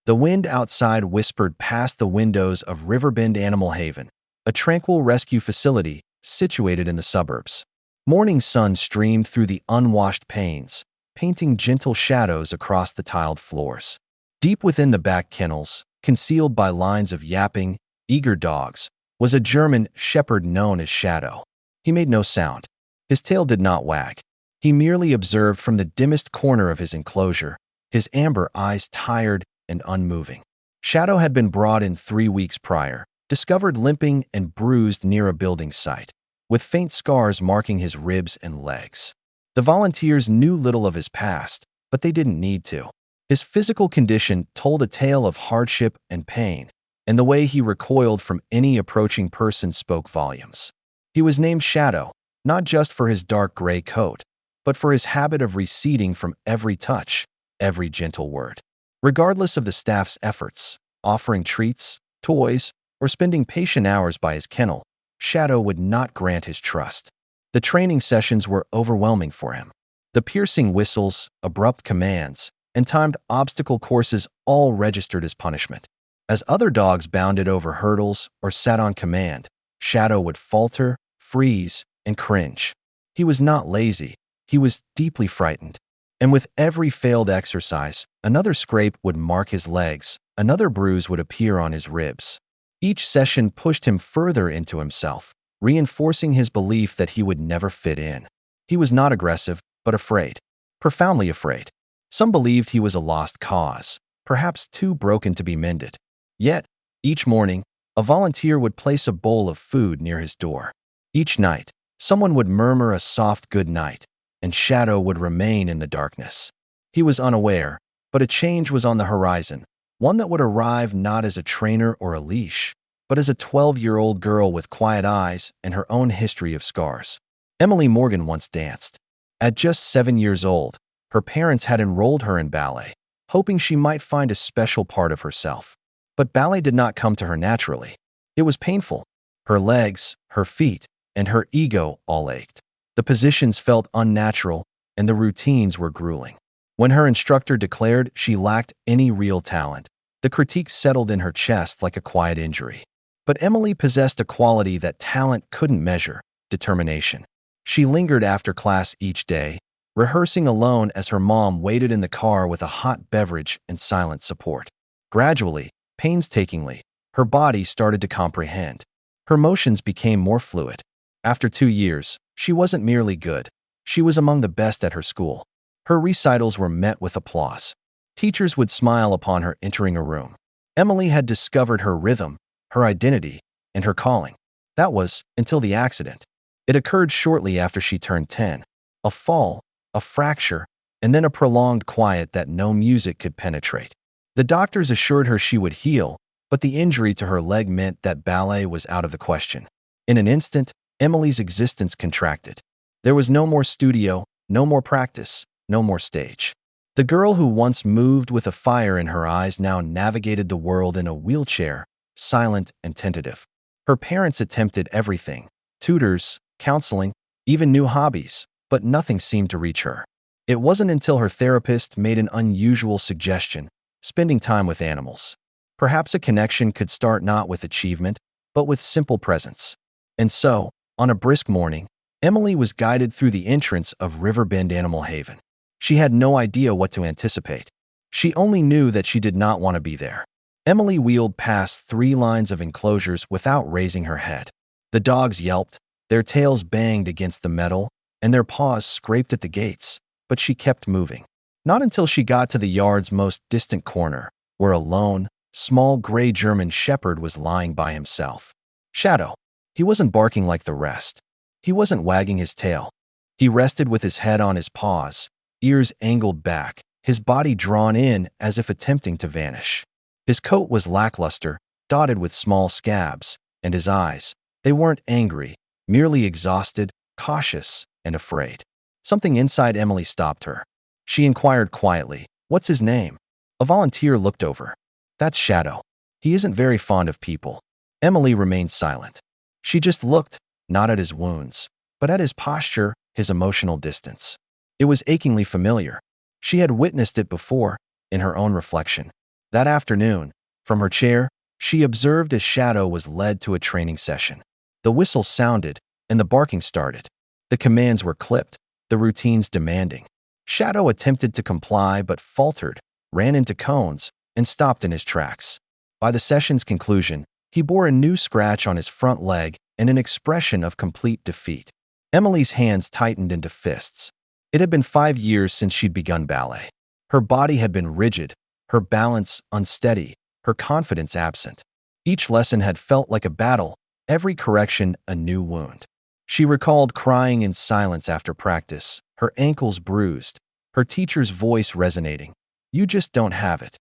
The wind outside whispered past the windows of Riverbend Animal Haven, a tranquil rescue facility situated in the suburbs. Morning sun streamed through the unwashed panes, painting gentle shadows across the tiled floors. Deep within the back kennels, concealed by lines of yapping, eager dogs, was a German shepherd known as Shadow. He made no sound. His tail did not wag. He merely observed from the dimmest corner of his enclosure, his amber eyes tired and unmoving. Shadow had been brought in 3 weeks prior, discovered limping and bruised near a building site, with faint scars marking his ribs and legs. The volunteers knew little of his past, but they didn't need to. His physical condition told a tale of hardship and pain, and the way he recoiled from any approaching person spoke volumes. He was named Shadow, not just for his dark gray coat, but for his habit of receding from every touch, every gentle word. Regardless of the staff's efforts, offering treats, toys, or spending patient hours by his kennel, Shadow would not grant his trust. The training sessions were overwhelming for him. The piercing whistles, abrupt commands, and timed obstacle courses all registered as punishment. As other dogs bounded over hurdles or sat on command, Shadow would falter, freeze, and cringe. He was not lazy. He was deeply frightened. And with every failed exercise, another scrape would mark his legs, another bruise would appear on his ribs. Each session pushed him further into himself, reinforcing his belief that he would never fit in. He was not aggressive, but afraid. Profoundly afraid. Some believed he was a lost cause, perhaps too broken to be mended. Yet, each morning, a volunteer would place a bowl of food near his door. Each night, someone would murmur a soft good night, and Shadow would remain in the darkness. He was unaware, but a change was on the horizon, one that would arrive not as a trainer or a leash, but as a 12-year-old girl with quiet eyes and her own history of scars. Emily Morgan once danced. At just 7 years old, her parents had enrolled her in ballet, hoping she might find a special part of herself. But ballet did not come to her naturally. It was painful. Her legs, her feet, and her ego all ached. The positions felt unnatural, and the routines were grueling. When her instructor declared she lacked any real talent, the critique settled in her chest like a quiet injury. But Emily possessed a quality that talent couldn't measure: determination. She lingered after class each day, rehearsing alone as her mom waited in the car with a hot beverage and silent support. Gradually, painstakingly, her body started to comprehend. Her motions became more fluid. After 2 years, she wasn't merely good. She was among the best at her school. Her recitals were met with applause. Teachers would smile upon her entering a room. Emily had discovered her rhythm, her identity, and her calling. That was until the accident. It occurred shortly after she turned 10. A fall, a fracture, and then a prolonged quiet that no music could penetrate. The doctors assured her she would heal, but the injury to her leg meant that ballet was out of the question. In an instant, Emily's existence contracted. There was no more studio, no more practice, no more stage. The girl who once moved with a fire in her eyes now navigated the world in a wheelchair, silent and tentative. Her parents attempted everything: tutors, counseling, even new hobbies, but nothing seemed to reach her. It wasn't until her therapist made an unusual suggestion: spending time with animals. Perhaps a connection could start not with achievement, but with simple presence. And so, on a brisk morning, Emily was guided through the entrance of Riverbend Animal Haven. She had no idea what to anticipate. She only knew that she did not want to be there. Emily wheeled past 3 lines of enclosures without raising her head. The dogs yelped, their tails banged against the metal, and their paws scraped at the gates, but she kept moving. Not until she got to the yard's most distant corner, where a lone, small gray German shepherd was lying by himself. Shadow. He wasn't barking like the rest. He wasn't wagging his tail. He rested with his head on his paws, ears angled back, his body drawn in as if attempting to vanish. His coat was lackluster, dotted with small scabs, and his eyes, they weren't angry, merely exhausted, cautious, and afraid. Something inside Emily stopped her. She inquired quietly, "What's his name?" A volunteer looked over. "That's Shadow. He isn't very fond of people." Emily remained silent. She just looked, not at his wounds, but at his posture, his emotional distance. It was achingly familiar. She had witnessed it before, in her own reflection. That afternoon, from her chair, she observed as Shadow was led to a training session. The whistle sounded, and the barking started. The commands were clipped, the routines demanding. Shadow attempted to comply but faltered, ran into cones, and stopped in his tracks. By the session's conclusion, he bore a new scratch on his front leg and an expression of complete defeat. Emily's hands tightened into fists. It had been 5 years since she'd begun ballet. Her body had been rigid, her balance unsteady, her confidence absent. Each lesson had felt like a battle, every correction a new wound. She recalled crying in silence after practice, her ankles bruised, her teacher's voice resonating. "You just don't have it."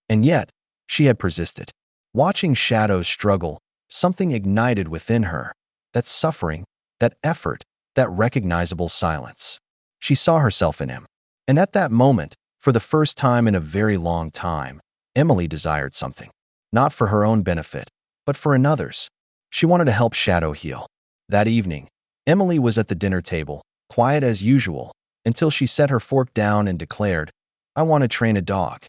And yet, she had persisted. Watching Shadow's struggle, something ignited within her. That suffering, that effort, that recognizable silence. She saw herself in him. And at that moment, for the first time in a very long time, Emily desired something. Not for her own benefit, but for another's. She wanted to help Shadow heal. That evening, Emily was at the dinner table, quiet as usual, until she set her fork down and declared, "I want to train a dog."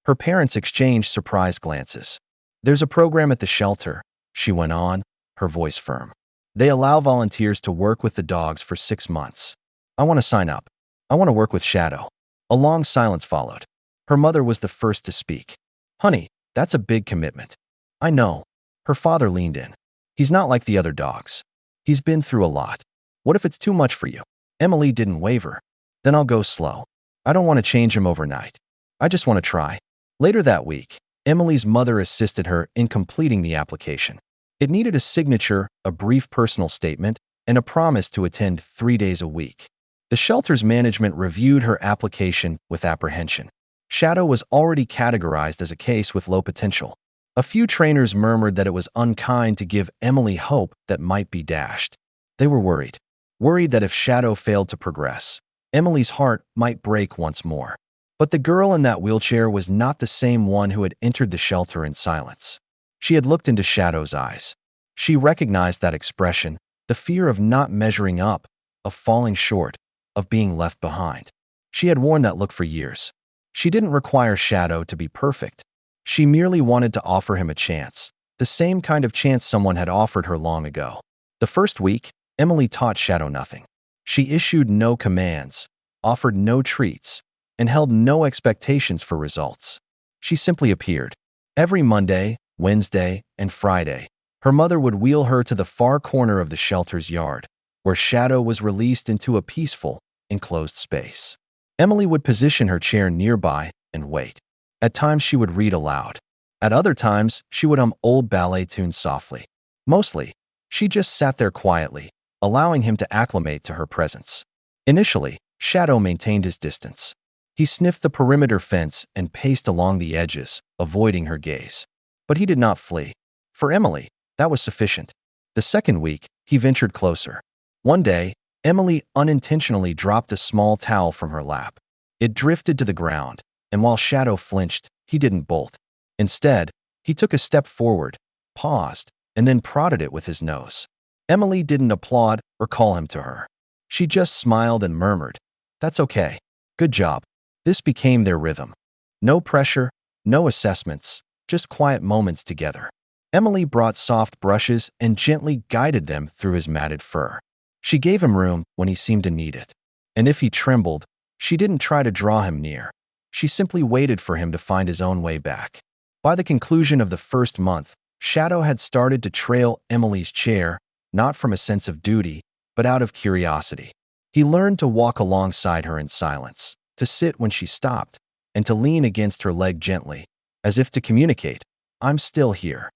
Her parents exchanged surprised glances. "There's a program at the shelter," she went on, her voice firm. "They allow volunteers to work with the dogs for 6 months. I want to sign up. I want to work with Shadow." A long silence followed. Her mother was the first to speak. "Honey, that's a big commitment." "I know." Her father leaned in. "He's not like the other dogs. He's been through a lot. What if it's too much for you?" Emily didn't waver. "Then I'll go slow. I don't want to change him overnight. I just want to try." Later that week, Emily's mother assisted her in completing the application. It needed a signature, a brief personal statement, and a promise to attend 3 days a week. The shelter's management reviewed her application with apprehension. Shadow was already categorized as a case with low potential. A few trainers murmured that it was unkind to give Emily hope that might be dashed. They were worried. Worried that if Shadow failed to progress, Emily's heart might break once more. But the girl in that wheelchair was not the same one who had entered the shelter in silence. She had looked into Shadow's eyes. She recognized that expression, the fear of not measuring up, of falling short, of being left behind. She had worn that look for years. She didn't require Shadow to be perfect. She merely wanted to offer him a chance, the same kind of chance someone had offered her long ago. The first week, Emily taught Shadow nothing. She issued no commands, offered no treats, and held no expectations for results. She simply appeared. Every Monday, Wednesday, and Friday, her mother would wheel her to the far corner of the shelter's yard, where Shadow was released into a peaceful, enclosed space. Emily would position her chair nearby and wait. At times she would read aloud. At other times, she would hum old ballet tunes softly. Mostly, she just sat there quietly, allowing him to acclimate to her presence. Initially, Shadow maintained his distance. He sniffed the perimeter fence and paced along the edges, avoiding her gaze. But he did not flee. For Emily, that was sufficient. The second week, he ventured closer. One day, Emily unintentionally dropped a small towel from her lap. It drifted to the ground, and while Shadow flinched, he didn't bolt. Instead, he took a step forward, paused, and then prodded it with his nose. Emily didn't applaud or call him to her. She just smiled and murmured, "That's okay. Good job." This became their rhythm. No pressure, no assessments, just quiet moments together. Emily brought soft brushes and gently guided them through his matted fur. She gave him room when he seemed to need it. And if he trembled, she didn't try to draw him near. She simply waited for him to find his own way back. By the conclusion of the first month, Shadow had started to trail Emily's chair, not from a sense of duty, but out of curiosity. He learned to walk alongside her in silence, to sit when she stopped, and to lean against her leg gently, as if to communicate, "I'm still here."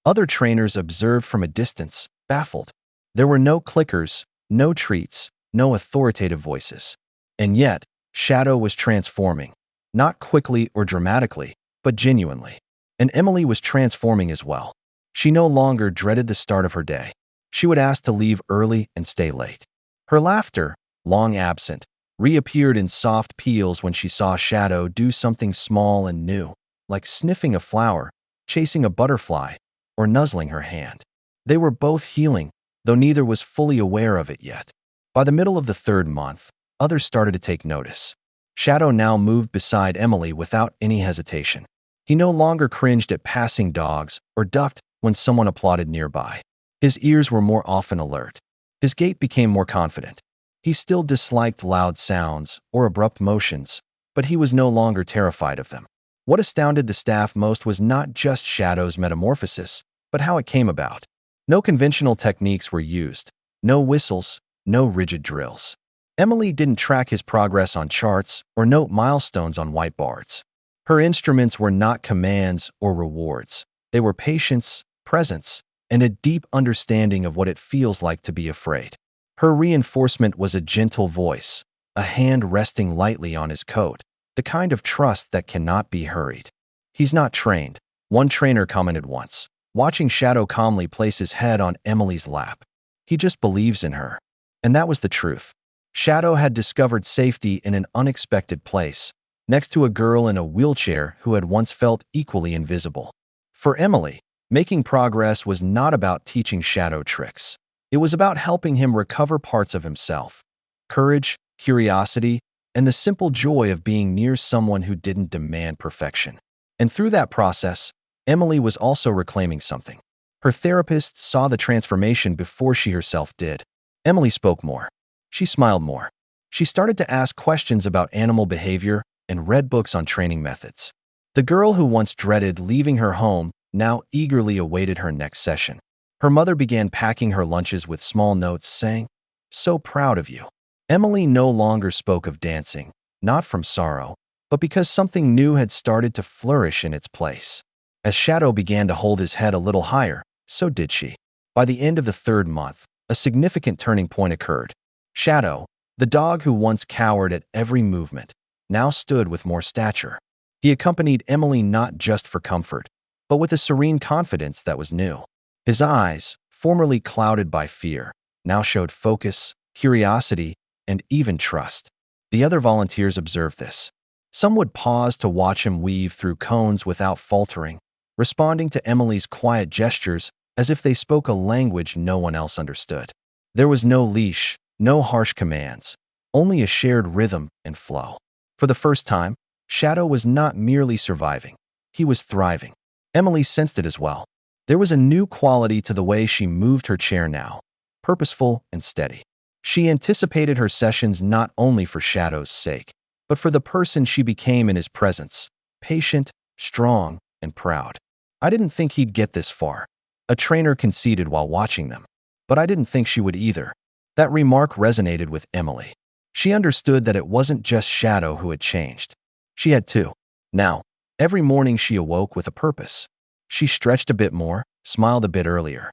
Other trainers observed from a distance, baffled. There were no clickers, no treats, no authoritative voices. And yet, Shadow was transforming. Not quickly or dramatically, but genuinely. And Emily was transforming as well. She no longer dreaded the start of her day. She would ask to leave early and stay late. Her laughter, long absent, reappeared in soft peals when she saw Shadow do something small and new, like sniffing a flower, chasing a butterfly, or nuzzling her hand. They were both healing, though neither was fully aware of it yet. By the middle of the third month, others started to take notice. Shadow now moved beside Emily without any hesitation. He no longer cringed at passing dogs or ducked when someone applauded nearby. His ears were more often alert. His gait became more confident. He still disliked loud sounds or abrupt motions, but he was no longer terrified of them. What astounded the staff most was not just Shadow's metamorphosis, but how it came about. No conventional techniques were used. No whistles, no rigid drills. Emily didn't track his progress on charts or note milestones on whiteboards. Her instruments were not commands or rewards. They were patience, presence, and a deep understanding of what it feels like to be afraid. Her reinforcement was a gentle voice, a hand resting lightly on his coat, the kind of trust that cannot be hurried. "He's not trained," one trainer commented once, watching Shadow calmly place his head on Emily's lap. "He just believes in her." And that was the truth. Shadow had discovered safety in an unexpected place, next to a girl in a wheelchair who had once felt equally invisible. For Emily, making progress was not about teaching Shadow tricks. It was about helping him recover parts of himself: courage, curiosity, and the simple joy of being near someone who didn't demand perfection. And through that process, Emily was also reclaiming something. Her therapist saw the transformation before she herself did. Emily spoke more. She smiled more. She started to ask questions about animal behavior and read books on training methods. The girl who once dreaded leaving her home now eagerly awaited her next session. Her mother began packing her lunches with small notes saying, "So proud of you." Emily no longer spoke of dancing, not from sorrow, but because something new had started to flourish in its place. As Shadow began to hold his head a little higher, so did she. By the end of the third month, a significant turning point occurred. Shadow, the dog who once cowered at every movement, now stood with more stature. He accompanied Emily not just for comfort, but with a serene confidence that was new. His eyes, formerly clouded by fear, now showed focus, curiosity, and even trust. The other volunteers observed this. Some would pause to watch him weave through cones without faltering, responding to Emily's quiet gestures as if they spoke a language no one else understood. There was no leash, no harsh commands, only a shared rhythm and flow. For the first time, Shadow was not merely surviving. He was thriving. Emily sensed it as well. There was a new quality to the way she moved her chair now, purposeful and steady. She anticipated her sessions not only for Shadow's sake, but for the person she became in his presence, patient, strong, and proud. "I didn't think he'd get this far," a trainer conceded while watching them. "But I didn't think she would either." That remark resonated with Emily. She understood that it wasn't just Shadow who had changed. She had too. Now, every morning she awoke with a purpose. She stretched a bit more, smiled a bit earlier.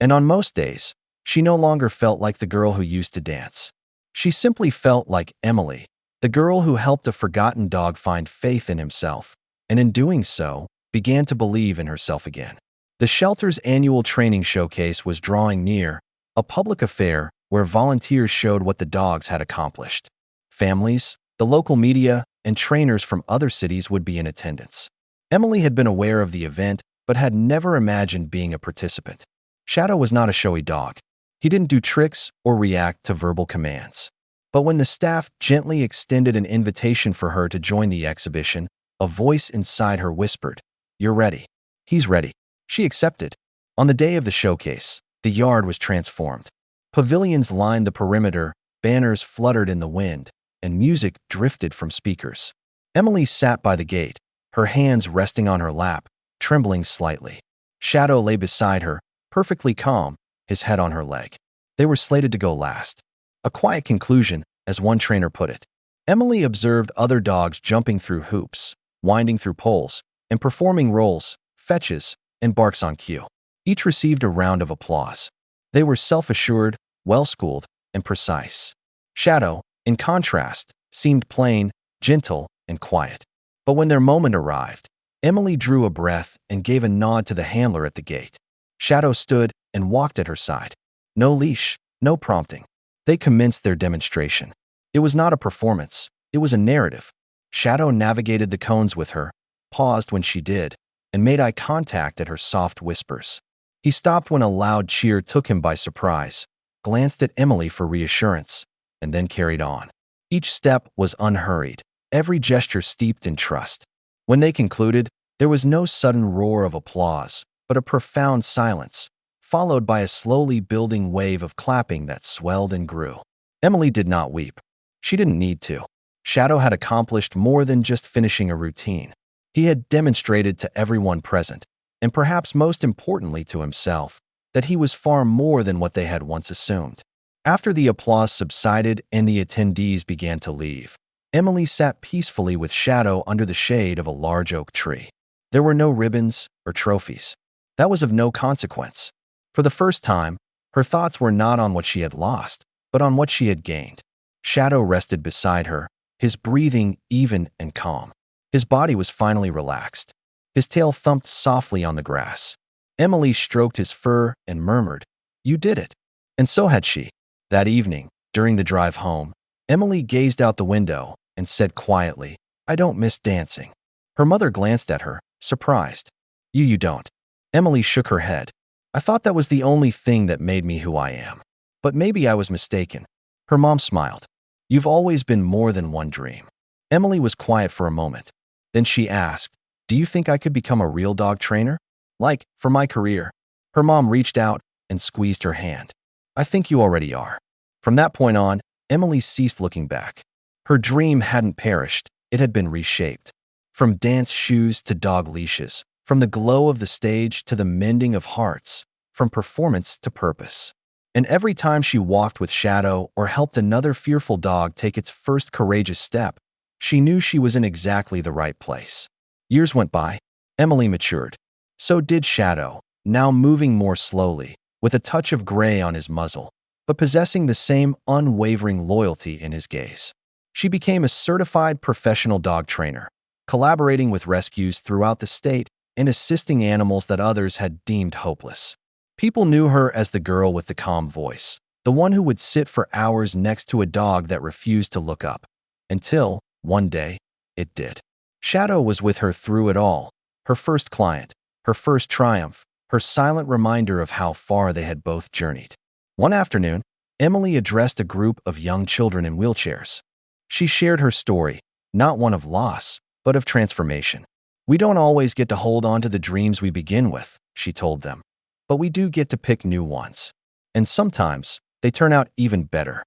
And on most days, she no longer felt like the girl who used to dance. She simply felt like Emily, the girl who helped a forgotten dog find faith in himself, and in doing so, began to believe in herself again. The shelter's annual training showcase was drawing near, a public affair where volunteers showed what the dogs had accomplished. Families, the local media, and trainers from other cities would be in attendance. Emily had been aware of the event, but had never imagined being a participant. Shadow was not a showy dog. He didn't do tricks or react to verbal commands. But when the staff gently extended an invitation for her to join the exhibition, a voice inside her whispered, "You're ready." "He's ready." She accepted. On the day of the showcase, the yard was transformed. Pavilions lined the perimeter, banners fluttered in the wind, and music drifted from speakers. Emily sat by the gate, her hands resting on her lap, trembling slightly. Shadow lay beside her, perfectly calm, his head on her leg. They were slated to go last. A quiet conclusion, as one trainer put it. Emily observed other dogs jumping through hoops, winding through poles, and performing rolls, fetches, and barks on cue. Each received a round of applause. They were self-assured, well-schooled, and precise. Shadow, in contrast, seemed plain, gentle, and quiet. But when their moment arrived, Emily drew a breath and gave a nod to the handler at the gate. Shadow stood and walked at her side. No leash, no prompting. They commenced their demonstration. It was not a performance. It was a narrative. Shadow navigated the cones with her, paused when she did, and made eye contact at her soft whispers. He stopped when a loud cheer took him by surprise, glanced at Emily for reassurance, and then carried on. Each step was unhurried, every gesture steeped in trust. When they concluded, There was no sudden roar of applause, but a profound silence, followed by a slowly building wave of clapping that swelled and grew. Emily did not weep. She didn't need to. Shadow had accomplished more than just finishing a routine. He had demonstrated to everyone present, and perhaps most importantly to himself, that he was far more than what they had once assumed. After the applause subsided and the attendees began to leave, Emily sat peacefully with Shadow under the shade of a large oak tree. There were no ribbons or trophies. That was of no consequence. For the first time, her thoughts were not on what she had lost, but on what she had gained. Shadow rested beside her, his breathing even and calm. His body was finally relaxed. His tail thumped softly on the grass. Emily stroked his fur and murmured, "You did it." And so had she. That evening, during the drive home, Emily gazed out the window and said quietly, "I don't miss dancing." Her mother glanced at her, surprised. You don't." Emily shook her head. "I thought that was the only thing that made me who I am. But maybe I was mistaken." Her mom smiled. "You've always been more than one dream." Emily was quiet for a moment. Then she asked, "Do you think I could become a real dog trainer? Like, for my career?" Her mom reached out and squeezed her hand. "I think you already are." From that point on, Emily ceased looking back. Her dream hadn't perished, it had been reshaped. From dance shoes to dog leashes, from the glow of the stage to the mending of hearts, from performance to purpose. And every time she walked with Shadow or helped another fearful dog take its first courageous step, she knew she was in exactly the right place. Years went by. Emily matured. So did Shadow, now moving more slowly, with a touch of gray on his muzzle, but possessing the same unwavering loyalty in his gaze. She became a certified professional dog trainer, collaborating with rescues throughout the state and assisting animals that others had deemed hopeless. People knew her as the girl with the calm voice, the one who would sit for hours next to a dog that refused to look up. Until, one day, it did. Shadow was with her through it all, her first client, her first triumph, her silent reminder of how far they had both journeyed. One afternoon, Emily addressed a group of young children in wheelchairs. She shared her story, not one of loss, but of transformation. "We don't always get to hold on to the dreams we begin with," she told them, "but we do get to pick new ones. And sometimes, they turn out even better."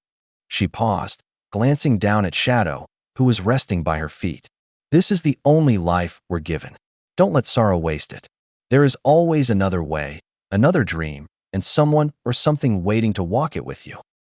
She paused, glancing down at Shadow, who was resting by her feet. "This is the only life we're given. Don't let sorrow waste it. There is always another way, another dream, and someone or something waiting to walk it with you."